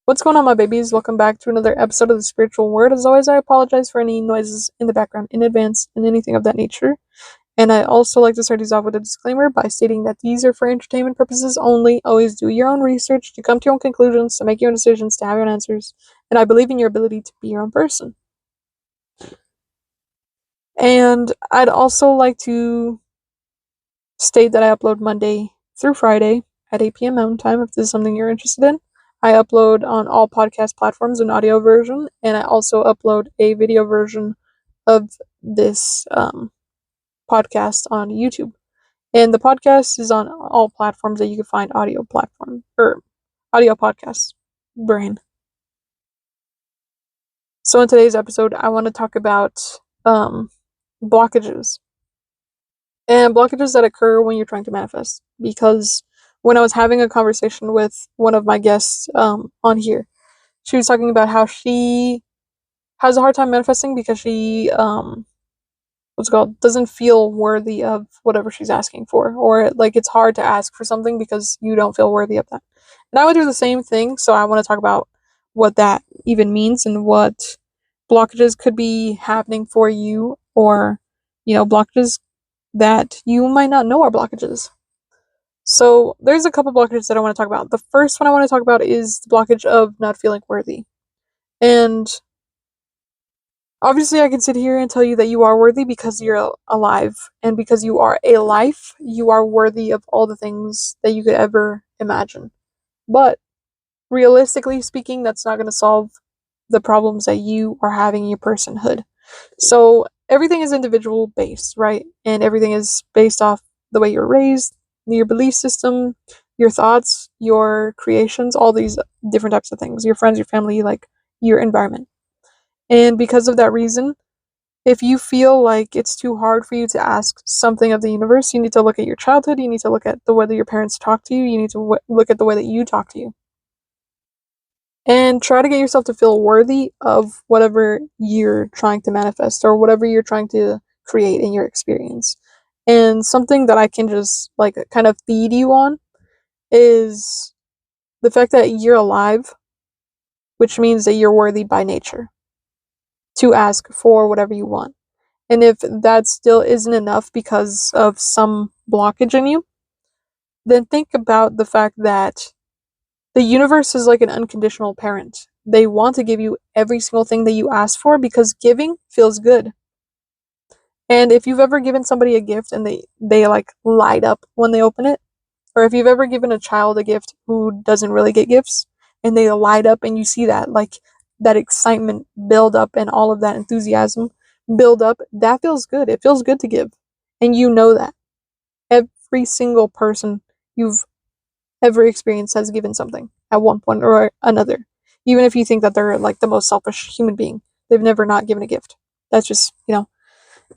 What's going on, my babies? Welcome back to another episode of the Spiritual Word. As always, I apologize for any noises in the background in advance and anything of that nature. And I also like to start these off with a disclaimer by stating that these are for entertainment purposes only. Always do your own research, to come to your own conclusions, to make your own decisions, to have your own answers. And I believe in your ability to be your own person. And I'd also like to state that I upload Monday through Friday at 8 p.m. Mountain Time if this is something you're interested in. I upload on all podcast platforms an audio version, and I also upload a video version of this podcast on YouTube. And the podcast is on all platforms that you can find audio podcasts. Brain. So in today's episode, I want to talk about blockages. And blockages that occur when you're trying to manifest. Because when I was having a conversation with one of my guests on here, she was talking about how she has a hard time manifesting because she doesn't feel worthy of whatever she's asking for, or like it's hard to ask for something because you don't feel worthy of that. And I would do the same thing, so I want to talk about what that even means and what blockages could be happening for you, or blockages that you might not know are blockages. So there's a couple blockages that I want to talk about. The first one I want to talk about is the blockage of not feeling worthy. And obviously I can sit here and tell you that you are worthy because you're alive. And because you are a life, you are worthy of all the things that you could ever imagine. But realistically speaking, that's not going to solve the problems that you are having in your personhood. So everything is individual based, right? And everything is based off the way you're raised, your belief system, your thoughts, your creations, all these different types of things, your friends, your family, like your environment. And because of that reason, if you feel like it's too hard for you to ask something of the universe, you need to look at your childhood, you need to look at the way that your parents talk to you, you need to look at the way that you talk to you. And try to get yourself to feel worthy of whatever you're trying to manifest or whatever you're trying to create in your experience. And something that I can just like kind of feed you on is the fact that you're alive, which means that you're worthy by nature to ask for whatever you want. And if that still isn't enough because of some blockage in you, then think about the fact that the universe is like an unconditional parent. They want to give you every single thing that you ask for because giving feels good. And if you've ever given somebody a gift and they like light up when they open it, or if you've ever given a child a gift who doesn't really get gifts and they light up and you see that like that excitement build up and all of that enthusiasm build up, that feels good. It feels good to give. And you know that. Every single person you've ever experienced has given something at one point or another. Even if you think that they're like the most selfish human being, they've never not given a gift. That's just,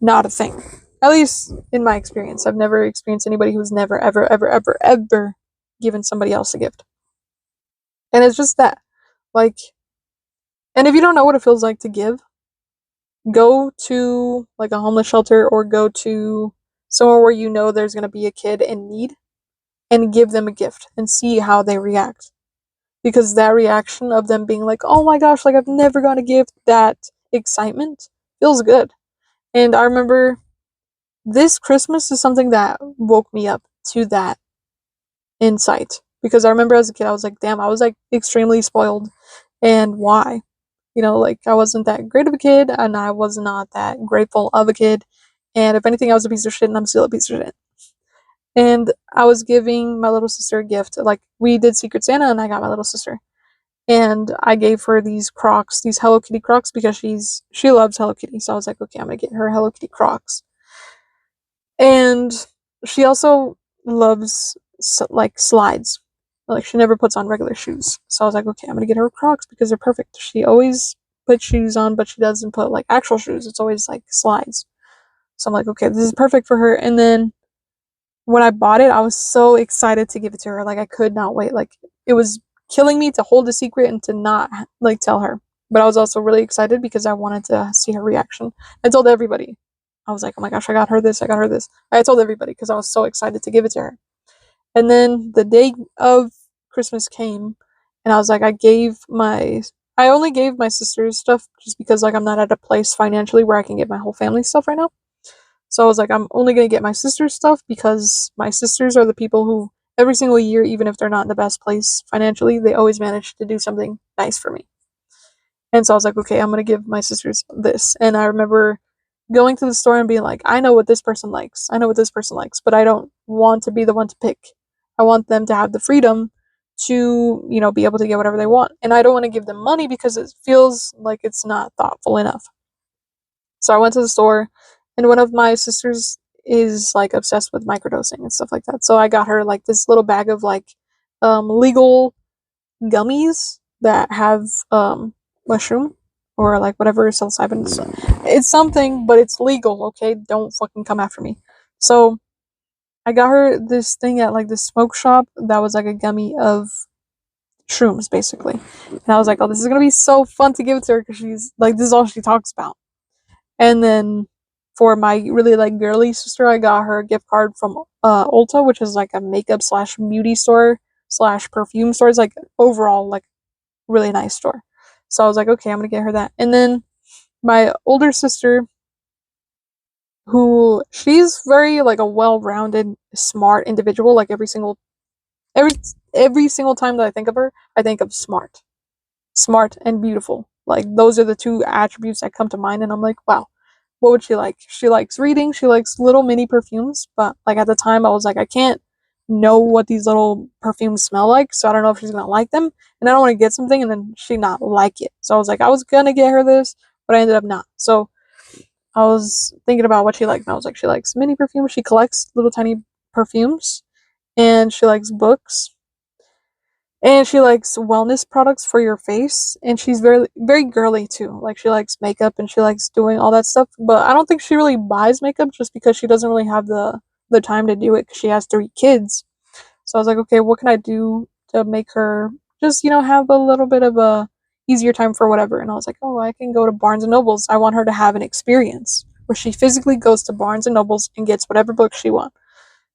not a thing. At least in my experience, I've never experienced anybody who's never, ever, ever, ever, ever given somebody else a gift. And it's just that. Like, and if you don't know what it feels like to give, go to like a homeless shelter or go to somewhere where you know there's going to be a kid in need and give them a gift and see how they react. Because that reaction of them being like, oh my gosh, like I've never gotten a gift, that excitement feels good. And I remember this Christmas is something that woke me up to that insight. Because I remember as a kid, I was like, damn, I was like extremely spoiled. And why? Like I wasn't that great of a kid and I was not that grateful of a kid. And if anything, I was a piece of shit and I'm still a piece of shit. And I was giving my little sister a gift. Like we did Secret Santa and I got my little sister. And I gave her these Crocs, these Hello Kitty Crocs, because she loves Hello Kitty. So I was like, okay, I'm gonna get her Hello Kitty Crocs. And she also loves like slides. Like she never puts on regular shoes. So I was like, okay, I'm gonna get her Crocs because they're perfect. She always puts shoes on, but she doesn't put like actual shoes. It's always like slides. So I'm like, okay, this is perfect for her. And then when I bought it, I was so excited to give it to her. Like I could not wait. Like it was killing me to hold a secret and to not like tell her. But I was also really excited because I wanted to see her reaction. I told everybody. I was like, oh my gosh, I got her this, I got her this. I told everybody because I was so excited to give it to her. And then the day of Christmas came And I was like, I only gave my sister's stuff just because like I'm not at a place financially where I can get my whole family stuff right now. So I was like, I'm only gonna get my sister's stuff because my sisters are the people who every single year, even if they're not in the best place financially, they always manage to do something nice for me. And so I was like, okay, I'm gonna give my sisters this. And I remember going to the store and being like, I know what this person likes. I know what this person likes, but I don't want to be the one to pick. I want them to have the freedom to, be able to get whatever they want. And I don't want to give them money because it feels like it's not thoughtful enough. So I went to the store, and one of my sisters is like obsessed with microdosing and stuff like that. So I got her like this little bag of like legal gummies that have mushroom or like whatever psilocybin. It's something, but it's legal. Okay, don't fucking come after me. So I got her this thing at like this smoke shop that was like a gummy of shrooms, basically. And I was like, oh, this is gonna be so fun to give it to her because she's like, this is all she talks about. And then for my really like girly sister, I got her a gift card from Ulta, which is like a makeup slash beauty store slash perfume store. It's like overall like really nice store. So I was like, okay, I'm gonna get her that. And then my older sister, who she's very like a well-rounded, smart individual. Like every every single time that I think of her, I think of smart and beautiful. Like those are the two attributes that come to mind, and I'm like, wow, what would she like? She likes reading, she likes little mini perfumes, but like at the time I was like, I can't know what these little perfumes smell like, so I don't know if she's gonna like them, and I don't want to get something and then she not like it. So I was like, I was gonna get her this, but I ended up not. So I was thinking about what she likes, and I was like, she likes mini perfumes, she collects little tiny perfumes, and she likes books, and she likes wellness products for your face, and she's very very girly too. Like she likes makeup and she likes doing all that stuff, but I don't think she really buys makeup just because she doesn't really have the time to do it because she has 3 kids. So I was like, okay, what can I do to make her just, have a little bit of a easier time for whatever? And I was like, oh, I can go to Barnes and Nobles. I want her to have an experience where she physically goes to Barnes and Nobles and gets whatever book she wants.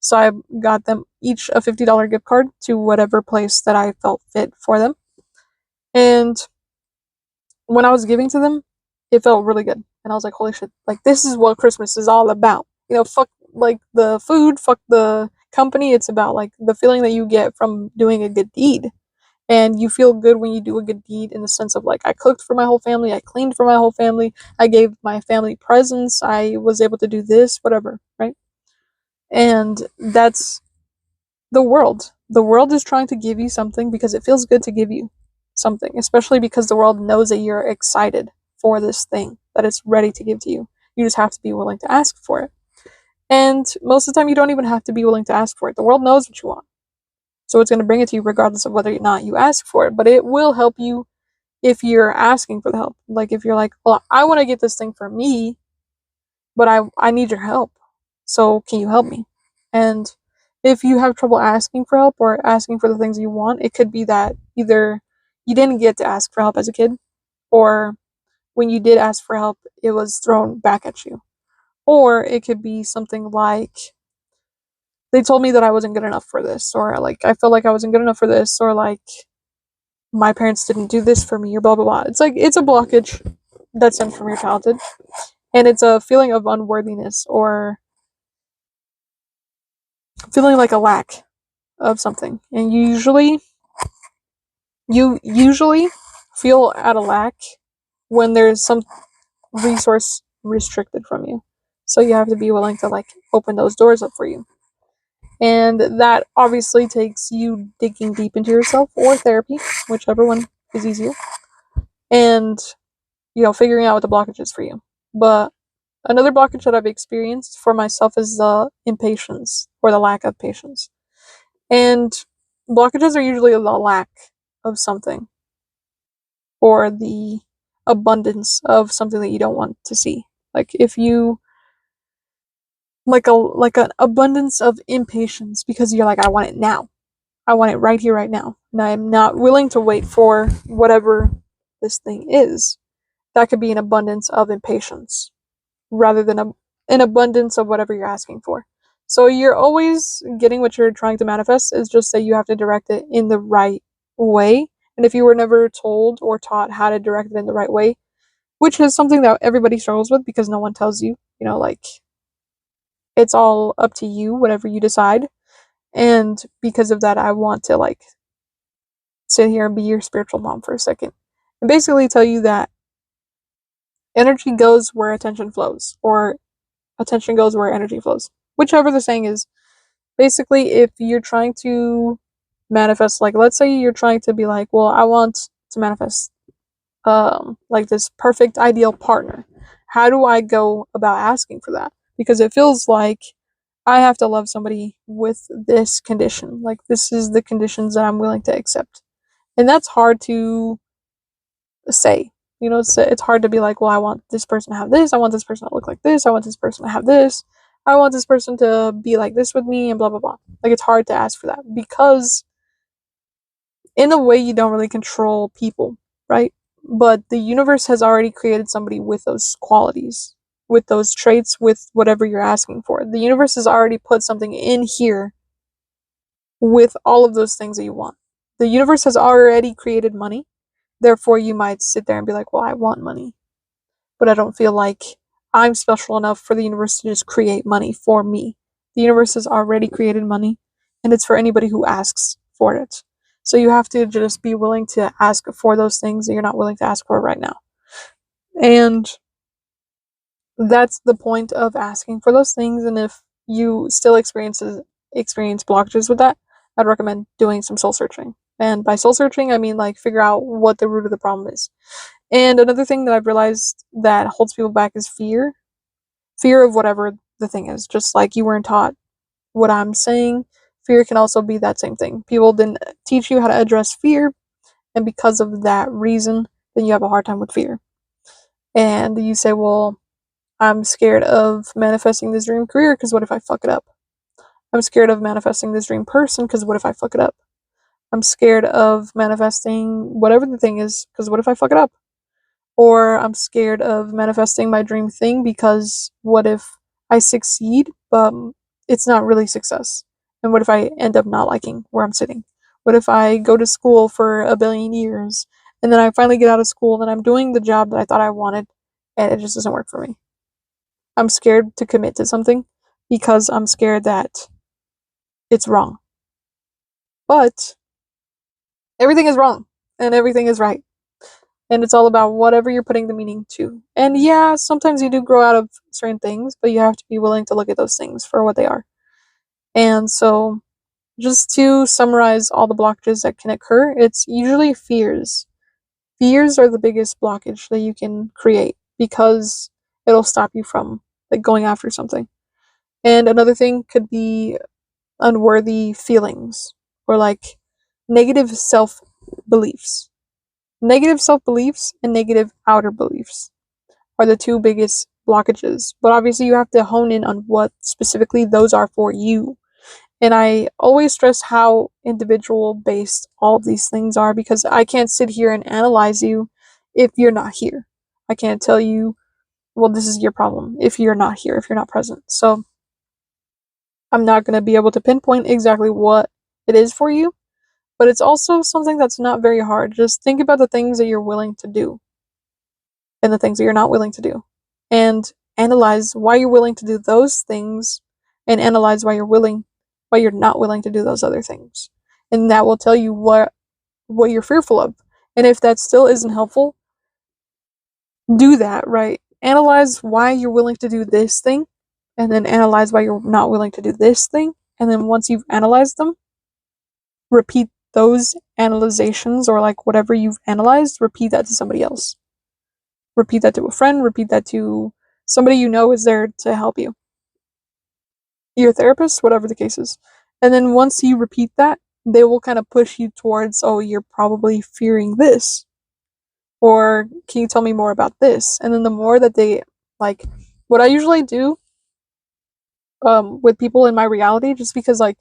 So I got them each a $50 gift card to whatever place that I felt fit for them. And when I was giving to them, it felt really good. And I was like, holy shit, like this is what Christmas is all about. Fuck like the food, fuck the company. It's about like the feeling that you get from doing a good deed. And you feel good when you do a good deed in the sense of like, I cooked for my whole family, I cleaned for my whole family, I gave my family presents, I was able to do this, whatever, right? And that's the world. The world is trying to give you something because it feels good to give you something, especially because the world knows that you're excited for this thing, that it's ready to give to you. You just have to be willing to ask for it. And most of the time, you don't even have to be willing to ask for it. The world knows what you want. So it's going to bring it to you regardless of whether or not you ask for it. But it will help you if you're asking for the help. Like if you're like, well, I want to get this thing for me, but I need your help. So can you help me? And if you have trouble asking for help or asking for the things you want, it could be that either you didn't get to ask for help as a kid, or when you did ask for help, it was thrown back at you. Or it could be something like they told me that I wasn't good enough for this, or like I felt like I wasn't good enough for this, or like my parents didn't do this for me, or blah blah blah. It's like it's a blockage that stems from your childhood, and it's a feeling of unworthiness or feeling like a lack of something. And you usually feel at a lack when there's some resource restricted from you. So you have to be willing to like open those doors up for you. And that obviously takes you digging deep into yourself or therapy, whichever one is easier. And figuring out what the blockage is for you. But another blockage that I've experienced for myself is the impatience or the lack of patience. And blockages are usually the lack of something or the abundance of something that you don't want to see. Like if you like an abundance of impatience because you're like, I want it now. I want it right here, right now. And I'm not willing to wait for whatever this thing is. That could be an abundance of impatience rather than an abundance of whatever you're asking for. So you're always getting what you're trying to manifest. It's just that you have to direct it in the right way. And And if you were never told or taught how to direct it in the right way, which is something that everybody struggles with because no one tells you, like, it's all up to you, whatever you decide. And because of that, I want to, like, sit here and be your spiritual mom for a second and basically tell you that energy goes where attention flows, or attention goes where energy flows, whichever the saying is. Basically, if you're trying to manifest, like, let's say you're trying to be like, well, I want to manifest like this perfect ideal partner. How do I go about asking for that? Because it feels like I have to love somebody with this condition. Like, this is the conditions that I'm willing to accept. And that's hard to say. It's hard to be like, well, I want this person to have this, I want this person to look like this, I want this person to have this, I want this person to be like this with me, and blah blah blah. Like, it's hard to ask for that because in a way you don't really control people, right? But the universe has already created somebody with those qualities, with those traits, with whatever you're asking for. The universe has already put something in here with all of those things that you want. The universe has already created money. Therefore, you might sit there and be like, well, I want money, but I don't feel like I'm special enough for the universe to just create money for me. The universe has already created money, and it's for anybody who asks for it. So you have to just be willing to ask for those things that you're not willing to ask for right now. And that's the point of asking for those things. And if you still experience blockages with that, I'd recommend doing some soul searching. And by soul searching, I mean, like, figure out what the root of the problem is. And another thing that I've realized that holds people back is fear. Fear of whatever the thing is. Just like you weren't taught what I'm saying, fear can also be that same thing. People didn't teach you how to address fear, and because of that reason, then you have a hard time with fear. And you say, well, I'm scared of manifesting this dream career because what if I fuck it up? I'm scared of manifesting this dream person because what if I fuck it up? I'm scared of manifesting whatever the thing is because what if I fuck it up? Or I'm scared of manifesting my dream thing because what if I succeed, but it's not really success? And what if I end up not liking where I'm sitting? What if I go to school for a billion years and then I finally get out of school and I'm doing the job that I thought I wanted and it just doesn't work for me? I'm scared to commit to something because I'm scared that it's wrong. But everything is wrong and everything is right. And it's all about whatever you're putting the meaning to. And yeah, sometimes you do grow out of certain things, but you have to be willing to look at those things for what they are. And so, just to summarize all the blockages that can occur, it's usually fears. Fears are the biggest blockage that you can create because it'll stop you from, like, going after something. And another thing could be unworthy feelings or, like, negative self beliefs. Negative self beliefs and negative outer beliefs are the two biggest blockages. But obviously, you have to hone in on what specifically those are for you. And I always stress how individual based all of these things are because I can't sit here and analyze you if you're not here. I can't tell you, well, this is your problem if you're not here, if you're not present. So I'm not going to be able to pinpoint exactly what it is for you. But it's also something that's not very hard. Just think about the things that you're willing to do and the things that you're not willing to do. And analyze why you're willing to do those things and analyze why you're not willing to do those other things. And that will tell you what you're fearful of. And if that still isn't helpful, do that, right? Analyze why you're willing to do this thing and then analyze why you're not willing to do this thing. And then once you've analyzed them, repeat those analyzations or, like, whatever you've analyzed, repeat that to somebody else. Repeat that to a friend, repeat that to somebody you know is there to help you. Your therapist, whatever the case is. And then once you repeat that, they will kind of push you towards, oh, you're probably fearing this. Or can you tell me more about this? And then the more that they, like, what I usually do with people in my reality, just because, like,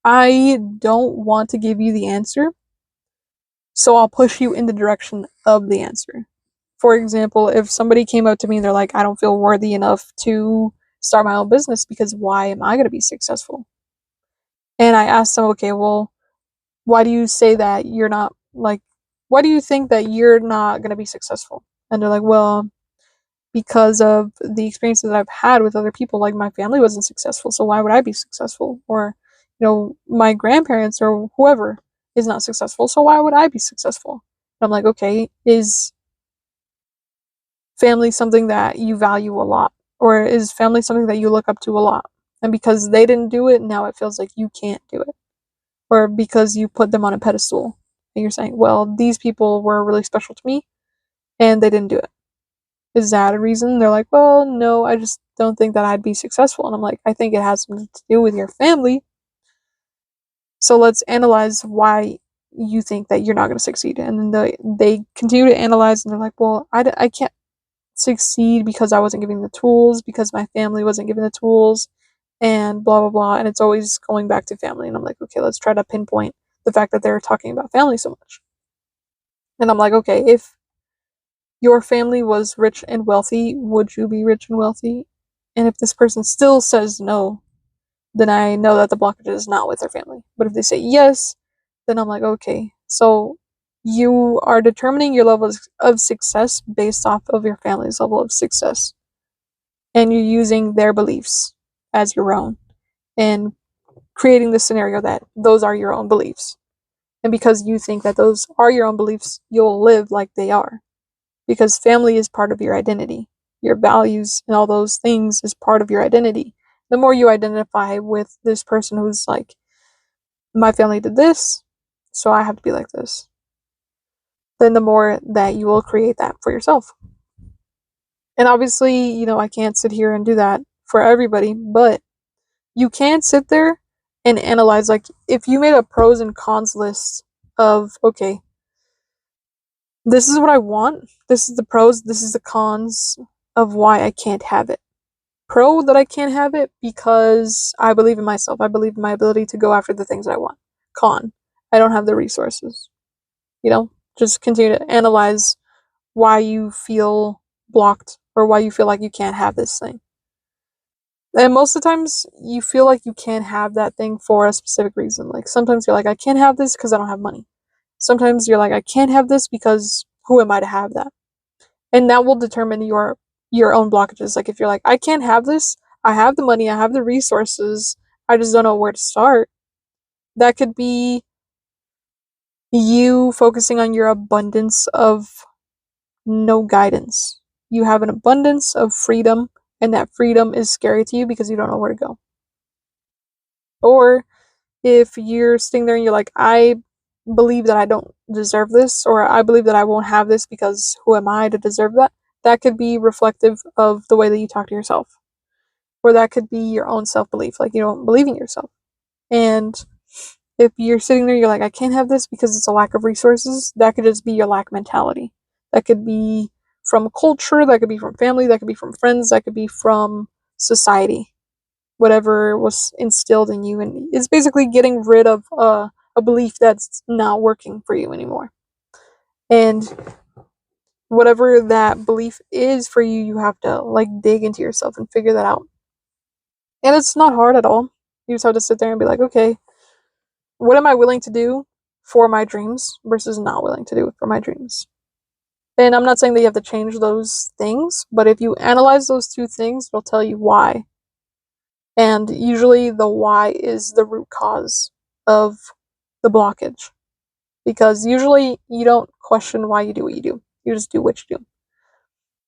I don't want to give you the answer, so I'll push you in the direction of the answer. For example, if somebody came up to me and they're like, I don't feel worthy enough to start my own business because why am I going to be successful? And I asked them, okay, well, why do you say that you're not, like, why do you think that you're not going to be successful? And they're like, well, because of the experiences that I've had with other people, like my family wasn't successful, so why would I be successful? Or, my grandparents or whoever is not successful, so why would I be successful? And I'm like, okay, is family something that you value a lot? Or is family something that you look up to a lot? And because they didn't do it, now it feels like you can't do it. Or because you put them on a pedestal and you're saying, well, these people were really special to me and they didn't do it. Is that a reason? They're like, well, no, I just don't think that I'd be successful. And I'm like, I think it has something to do with your family. So let's analyze why you think that you're not going to succeed. And then they continue to analyze and they're like, well, I can't succeed because I wasn't given the tools, because my family wasn't given the tools, and blah, blah, blah. And it's always going back to family. And I'm like, okay, let's try to pinpoint the fact that they're talking about family so much. And I'm like, okay, if your family was rich and wealthy, would you be rich and wealthy? And if this person still says no, then I know that the blockage is not with their family. But if they say yes, then I'm like, okay, so you are determining your level of success based off of your family's level of success. And you're using their beliefs as your own and creating the scenario that those are your own beliefs. And because you think that those are your own beliefs, you'll live like they are. Because family is part of your identity. Your values and all those things is part of your identity. The more you identify with this person who's like, my family did this, so I have to be like this, then the more that you will create that for yourself. And obviously, I can't sit here and do that for everybody, but you can sit there and analyze, like, if you made a pros and cons list of, okay, this is what I want, this is the pros, this is the cons of why I can't have it. Pro, that I can't have it because I believe in myself. I believe in my ability to go after the things I want. Con, I don't have the resources. Just continue to analyze why you feel blocked or why you feel like you can't have this thing. And most of the times, you feel like you can't have that thing for a specific reason. Like, sometimes you're like, I can't have this because I don't have money. Sometimes you're like, I can't have this because who am I to have that? And that will determine your own blockages. Like, if you're like, I can't have this, I have the money, I have the resources, I just don't know where to start. That could be you focusing on your abundance of no guidance. You have an abundance of freedom, and that freedom is scary to you because you don't know where to go. Or if you're sitting there and you're like, I believe that I don't deserve this, or I believe that I won't have this because who am I to deserve that? That could be reflective of the way that you talk to yourself. Or that could be your own self-belief, like you don't believe in yourself. And if you're sitting there, you're like, I can't have this because it's a lack of resources, that could just be your lack mentality. That could be from culture, that could be from family, that could be from friends, that could be from society. Whatever was instilled in you, and it's basically getting rid of a belief that's not working for you anymore. And whatever that belief is for you, you have to like dig into yourself and figure that out. And it's not hard at all. You just have to sit there and be like, okay, what am I willing to do for my dreams versus not willing to do it for my dreams? And I'm not saying that you have to change those things, but if you analyze those two things, it'll tell you why. And usually the why is the root cause of the blockage. Because usually you don't question why you do what you do. You just do what you do.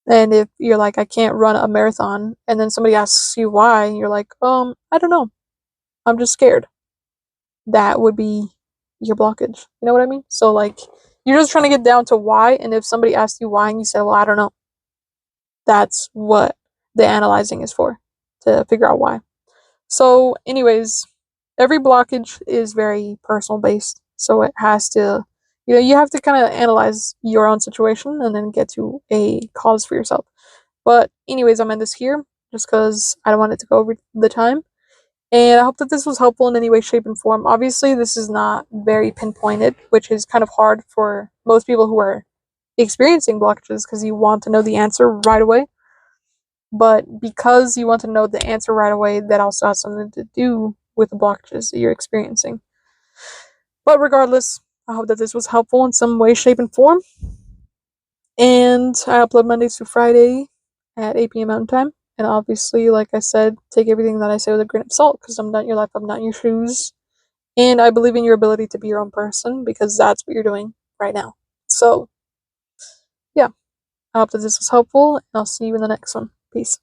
And if you're like, I can't run a marathon, and then somebody asks you why, and you're like, I don't know. I'm just scared. That would be your blockage. You know what I mean? So, like, you're just trying to get down to why, and if somebody asks you why and you say, well, I don't know, that's what the analyzing is for, to figure out why. So, anyways, every blockage is very personal based. So it has to, you have to kind of analyze your own situation and then get to a cause for yourself. But anyways, I'm in this here just because I don't want it to go over the time. And I hope that this was helpful in any way, shape, and form. Obviously, this is not very pinpointed, which is kind of hard for most people who are experiencing blockages because you want to know the answer right away. But because you want to know the answer right away, that also has something to do with the blockages that you're experiencing. But regardless, I hope that this was helpful in some way, shape, and form. And I upload Mondays through Friday at 8 p.m. Mountain Time. And obviously, like I said, take everything that I say with a grain of salt because I'm not in your life, I'm not in your shoes. And I believe in your ability to be your own person because that's what you're doing right now. So, yeah, I hope that this was helpful, and I'll see you in the next one. Peace.